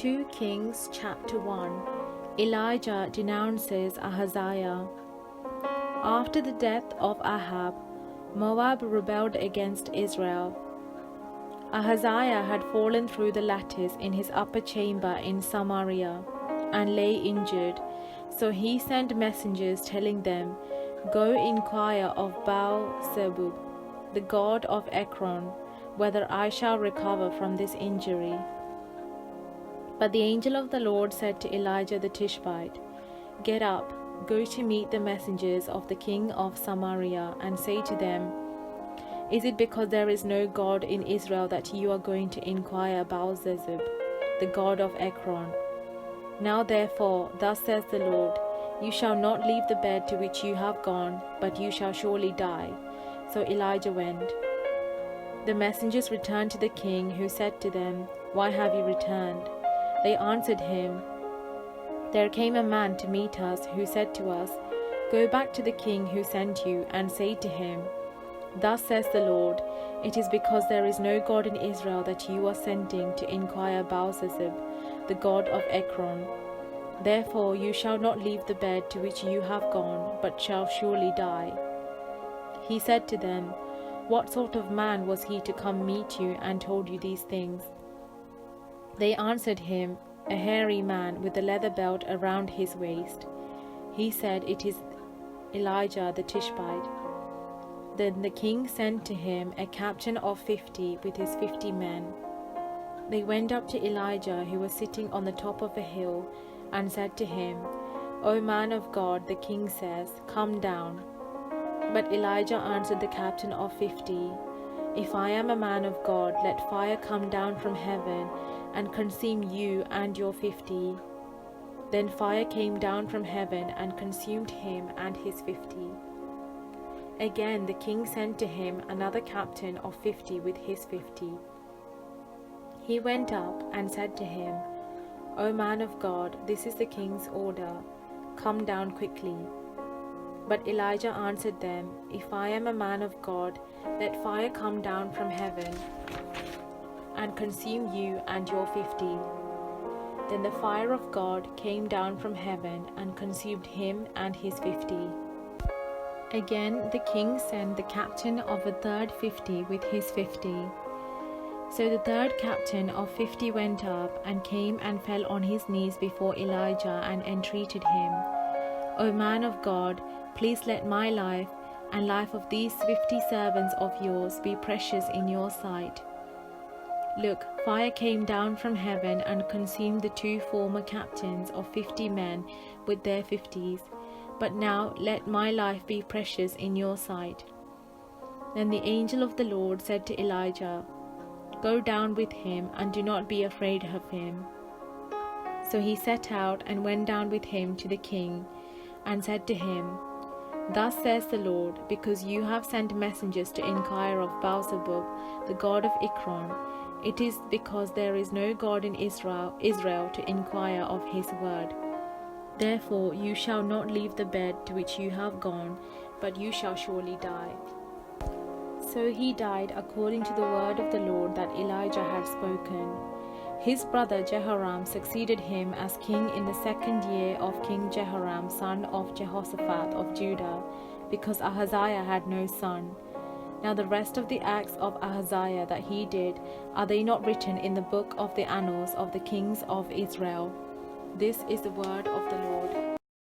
2 Kings chapter 1. Elijah denounces Ahaziah. After the death of Ahab, Moab rebelled against Israel. Ahaziah had fallen through the lattice in his upper chamber in Samaria and lay injured, so he sent messengers telling them, "Go inquire of Baal-zebub, the god of Ekron, whether I shall recover from this injury." But the angel of the Lord said to Elijah the Tishbite, "Get up, go to meet the messengers of the king of Samaria, and say to them, Is it because there is no God in Israel that you are going to inquire Baal-zebub, the god of Ekron? Now therefore, thus says the Lord, you shall not leave the bed to which you have gone, but you shall surely die." So Elijah went. The messengers returned to the king, who said to them, "Why have you returned?" They answered him, "There came a man to meet us, who said to us, 'Go back to the king who sent you, and say to him, Thus says the Lord, it is because there is no God in Israel that you are sending to inquire Baal-zebub, the god of Ekron. Therefore you shall not leave the bed to which you have gone, but shall surely die." He said to them, "What sort of man was he to come meet you and told you these things?" They answered him, "A hairy man with a leather belt around his waist." He said, "It is Elijah the Tishbite." Then the king sent to him a captain of 50 with his 50 men. They went up to Elijah, who was sitting on the top of a hill, and said to him, "O man of God, the king says, come down." But Elijah answered the captain of 50, "If I am a man of God, let fire come down from heaven and consume you and your 50. Then fire came down from heaven and consumed him and his 50. Again the king sent to him another captain of 50 with his 50. He went up and said to him, "O man of God, this is the king's order. Come down quickly." But Elijah answered them, "If I am a man of God, let fire come down from heaven and consume you and your 50. Then the fire of God came down from heaven and consumed him and his 50. Again the king sent the captain of a third 50 with his 50. So the third captain of 50 went up and came and fell on his knees before Elijah and entreated him, "O man of God, please let my life and life of these 50 servants of yours be precious in your sight. Look, fire came down from heaven and consumed the 2 former captains of 50 men with their 50s. But now let my life be precious in your sight." Then the angel of the Lord said to Elijah, "Go down with him, and do not be afraid of him." So he set out and went down with him to the king, and said to him, "Thus says the Lord, because you have sent messengers to inquire of Baal-zebub, the god of Ekron, it is because there is no God in Israel to inquire of his word. Therefore you shall not leave the bed to which you have gone, but you shall surely die." So he died according to the word of the Lord that Elijah had spoken. His brother Jehoram succeeded him as king in the 2nd year of King Jehoram, son of Jehoshaphat of Judah, because Ahaziah had no son. Now the rest of the acts of Ahaziah that he did, are they not written in the book of the annals of the kings of Israel? This is the word of the Lord.